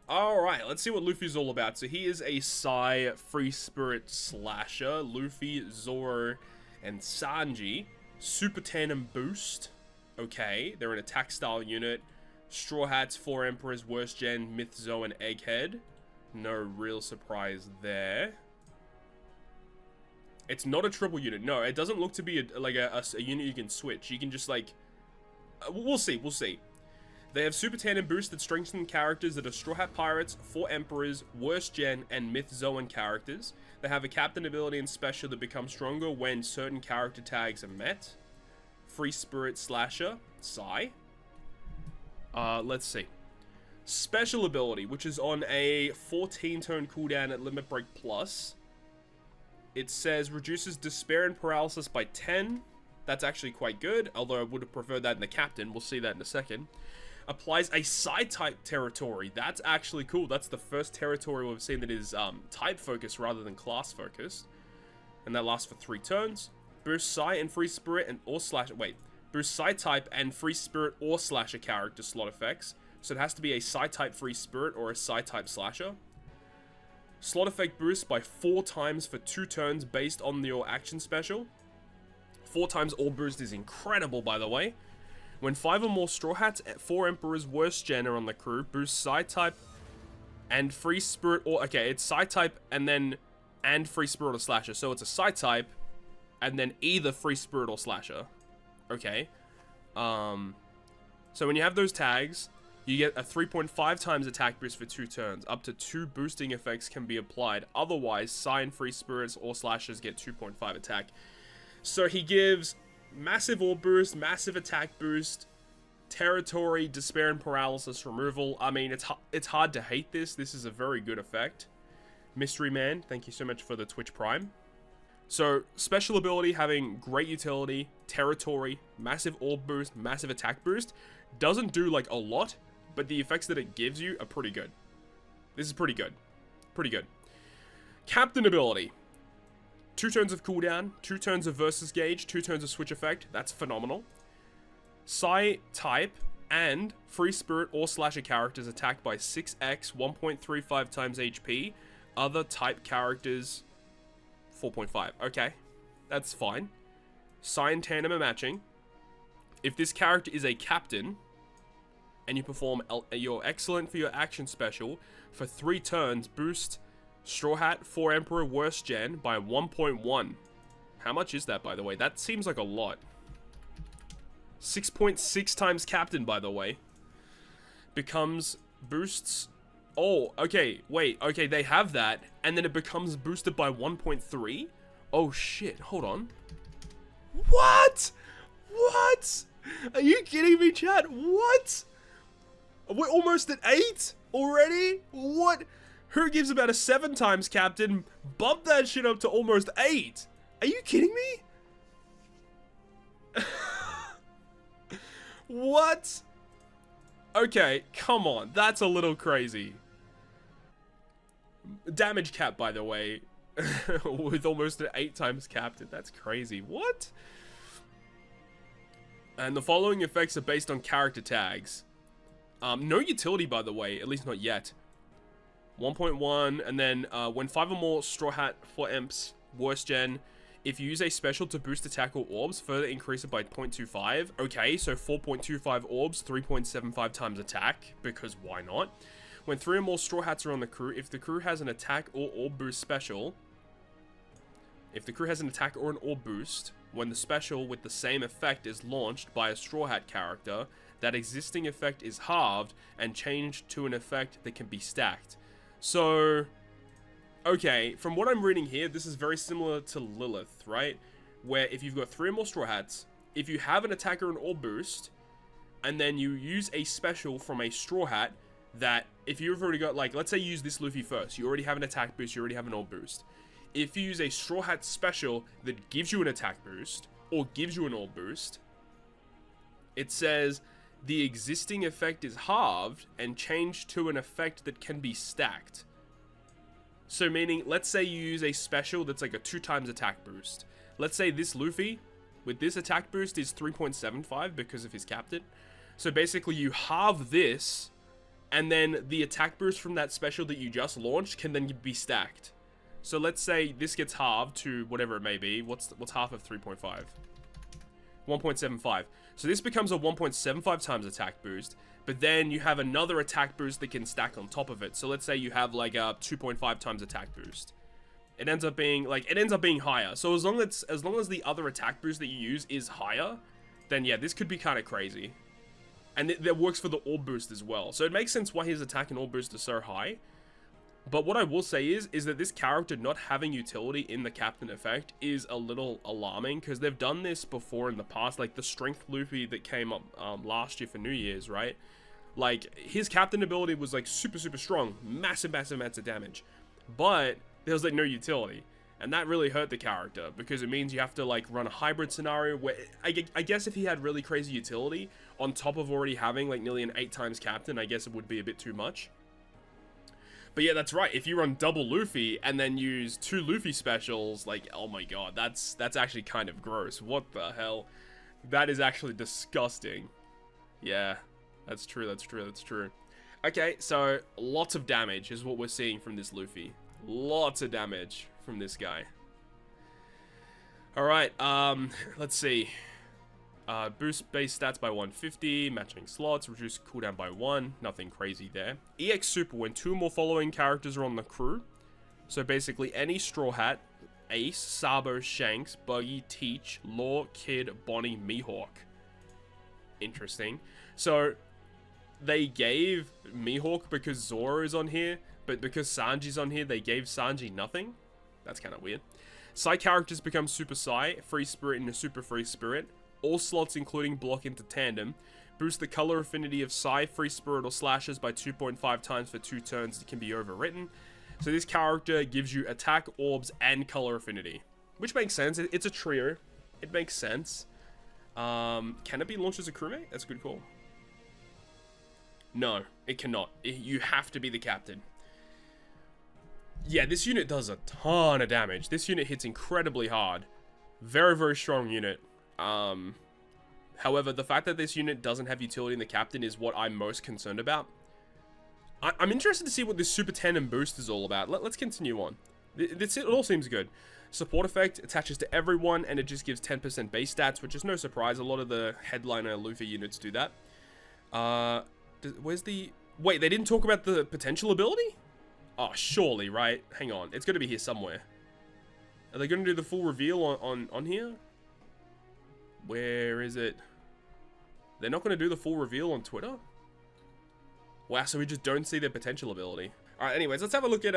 Alright, let's see what Luffy's all about. So he is a Psy free spirit slasher. Luffy, Zoro, and Sanji. Super Tandem boost. Okay, they're an attack style unit. Straw Hats, 4 Emperors, Worst Gen, Myth Zo, and Egghead. No real surprise there. It's not a triple unit. No, it doesn't look to be a unit you can switch. You can just like... we'll see. They have Super Tandem boost that strengthen characters that are Straw Hat Pirates, 4 Emperors, Worst Gen, and Myth Zoan characters. They have a Captain ability and special that becomes stronger when certain character tags are met. Free Spirit Slasher, Psy. Let's see. Special ability, which is on a 14-turn cooldown at Limit Break Plus. It says reduces Despair and Paralysis by 10. That's actually quite good, although I would have preferred that in the Captain. We'll see that in a second. Applies a Psy-type territory. That's actually cool. That's the first territory we've seen that is type-focused rather than class-focused. And that lasts for 3 turns. Boosts Psy and Free Spirit and or Slasher... Wait. Boosts Psy-type and Free Spirit or Slasher character slot effects. So it has to be a Psy-type Free Spirit or a Psy-type Slasher. Slot effect boost by 4 times for 2 turns based on your action special. 4 times all boost is incredible, by the way. When 5 or more Straw Hats, 4 Emperors, Worst Gen are on the crew, boost Psy-type and Free Spirit or... Okay, it's Psy-type and then... And Free Spirit or Slasher. So it's a Psy-type and then either Free Spirit or Slasher. Okay. So when you have those tags, you get a 3.5 times attack boost for 2 turns. Up to 2 boosting effects can be applied. Otherwise, Psy and Free Spirits or Slashers get 2.5 attack. So he gives... massive orb boost, massive attack boost, territory, despair and paralysis removal. I mean, it's hard to hate this. This is a very good effect. Mystery Man, thank you so much for the Twitch Prime. So, special ability having great utility, territory, massive orb boost, massive attack boost. Doesn't do like a lot, but the effects that it gives you are pretty good. This is pretty good. Pretty good. Captain ability. 2 turns of cooldown, 2 turns of versus gauge, 2 turns of switch effect. That's phenomenal. Psy type and Free Spirit or Slasher characters attack by 6x, 1.35 times HP. Other type characters, 4.5. Okay, that's fine. Psy and Tandem are matching. If this character is a captain, and you perform your excellent for your action special, for 3 turns, boost Straw Hat, 4 Emperor, Worst Gen by 1.1. How much is that, by the way? That seems like a lot. 6.6 times Captain, by the way. Becomes boosts... Oh, okay, wait, okay, they have that, and then it becomes boosted by 1.3? Oh, shit, hold on. What? What? Are you kidding me, chat? What? We're almost at 8 already? What? Who gives about a 7 times Captain? Bump that shit up to almost 8. Are you kidding me? What? Okay, come on. That's a little crazy. Damage cap, by the way. With almost an 8 times Captain. That's crazy. What? And the following effects are based on character tags. No utility, by the way. At least not yet. 1.1, and then when 5 or more Straw Hat, 4 Emps, Worst Gen, if you use a special to boost attack or orbs, further increase it by 0.25. Okay, so 4.25 orbs, 3.75 times attack, because why not? When 3 or more Straw Hats are on the crew, if the crew has an attack or orb boost special, if the crew has an attack or an orb boost, when the special with the same effect is launched by a Straw Hat character, that existing effect is halved and changed to an effect that can be stacked. So, okay, from what I'm reading here, this is very similar to Lilith, right? Where if you've got 3 or more Straw Hats, if you have an attack or an orb boost, and then you use a special from a Straw Hat, that if you've already got, like, let's say you use this Luffy first, you already have an attack boost, you already have an orb boost. If you use a Straw Hat special that gives you an attack boost, or gives you an orb boost, it says the existing effect is halved and changed to an effect that can be stacked. So meaning, let's say you use a special that's like a 2 times attack boost. Let's say this Luffy, with this attack boost, is 3.75 because of his captain. So basically you halve this, And then the attack boost from that special that you just launched can then be stacked. So let's say this gets halved to whatever it may be. What's half of 3.5? 1.75. So this becomes a 1.75 times attack boost. But then you have another attack boost that can stack on top of it. So let's say you have like a 2.5 times attack boost. It ends up being higher. So as long as the other attack boost that you use is higher, then yeah, this could be kind of crazy. And that works for the orb boost as well. So it makes sense why his attack and orb boost are so high. But what I will say is that this character not having utility in the captain effect is a little alarming, because they've done this before in the past, like the strength Luffy that came up last year for New Year's, right? Like, his captain ability was like super strong, massive damage, but there was like no utility, and that really hurt the character, because it means you have to like run a hybrid scenario where I guess if he had really crazy utility on top of already having like nearly an 8 times captain, I guess it would be a bit too much. But yeah, that's right. If you run double Luffy and then use 2 Luffy specials, like, oh my god, that's actually kind of gross. What the hell? That is actually disgusting. Yeah, that's true. Okay, so lots of damage is what we're seeing from this Luffy. Lots of damage from this guy. Alright, let's see. Boost base stats by 150, matching slots, reduce cooldown by 1, nothing crazy there. EX Super when 2 or more following characters are on the crew. So basically any Straw Hat, Ace, Sabo, Shanks, Buggy, Teach, Law, Kid, Bonnie, Mihawk. Interesting. So they gave Mihawk because Zoro is on here, but because Sanji's on here, they gave Sanji nothing. That's kind of weird. Psy characters become Super Psy, Free Spirit, and a Super Free Spirit. All slots, including block into tandem. Boost the color affinity of Psy, Free Spirit, or Slashes by 2.5 times for 2 turns. It can be overwritten. So this character gives you attack, orbs, and color affinity. Which makes sense. It's a trio. It makes sense. Can it be launched as a crewmate? That's a good call. No, it cannot. You have to be the captain. Yeah, this unit does a ton of damage. This unit hits incredibly hard. Very strong unit. However, the fact that this unit doesn't have utility in the captain is what I'm most concerned about. I'm interested to see what this Super Tandem boost is all about. Let's continue on. It all seems good. Support effect attaches to everyone, and it just gives 10% base stats, which is no surprise. A lot of the headliner Luffy units do that. Where's the... Wait, they didn't talk about the potential ability? Oh, surely, right? Hang on. It's going to be here somewhere. Are they going to do the full reveal on here? Where is it? They're not going to do the full reveal on Twitter? Wow, so we just don't see their potential ability. Alright, anyways, let's have a look at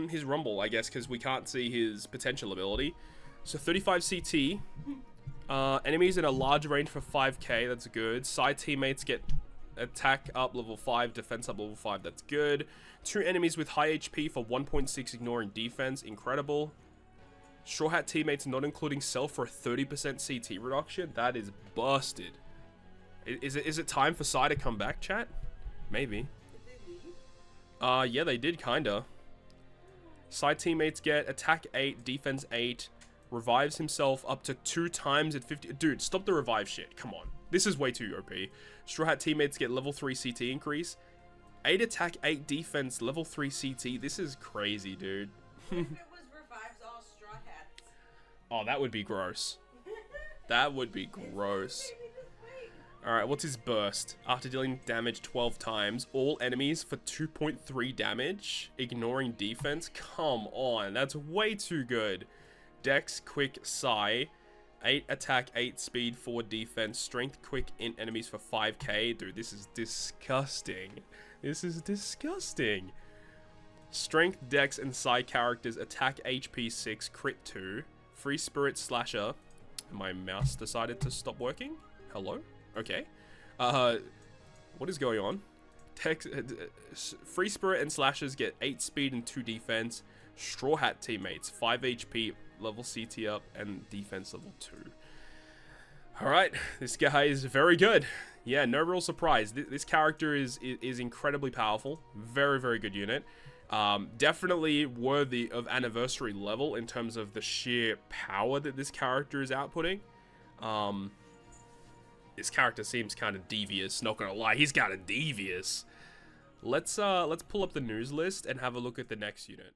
his Rumble, I guess, because we can't see his potential ability. So 35 CT. Enemies in a large range for 5k, that's good. Side teammates get attack up level 5, defense up level 5, that's good. 2 enemies with high HP for 1.6 ignoring defense, incredible. Straw Hat teammates not including self for a 30% CT reduction, that is busted. Is it time for Sai to come back, chat? Maybe. Yeah, they did, kinda. Side teammates get attack 8, defense 8, revives himself up to 2 times at 50. Dude, stop the revive shit. Come on. This is way too OP. Straw Hat teammates get level 3 CT increase. 8 attack, 8 defense, level 3 CT. This is crazy, dude. What if it was revives all Straw Hats? Oh, that would be gross. That would be gross. Alright, what's his burst? After dealing damage 12 times, all enemies for 2.3 damage, ignoring defense? Come on, that's way too good. Dex, quick, Psy. 8 attack, 8 speed, 4 defense, strength, quick, int enemies for 5k. Dude, this is disgusting. This is disgusting. Strength, Dex, and Psy characters attack HP 6, crit 2. Free Spirit Slasher. My mouse decided to stop working? Hello? Okay. What is going on? Free Spirit and Slashers get 8 speed and 2 defense. Straw Hat teammates, 5 HP, level CT up, and defense level 2. Alright, this guy is very good. Yeah, no real surprise. This character is incredibly powerful. Very good unit. Definitely worthy of anniversary level in terms of the sheer power that this character is outputting. This character seems kind of devious, not gonna lie. He's kind of devious. Let's pull up the news list and have a look at the next unit.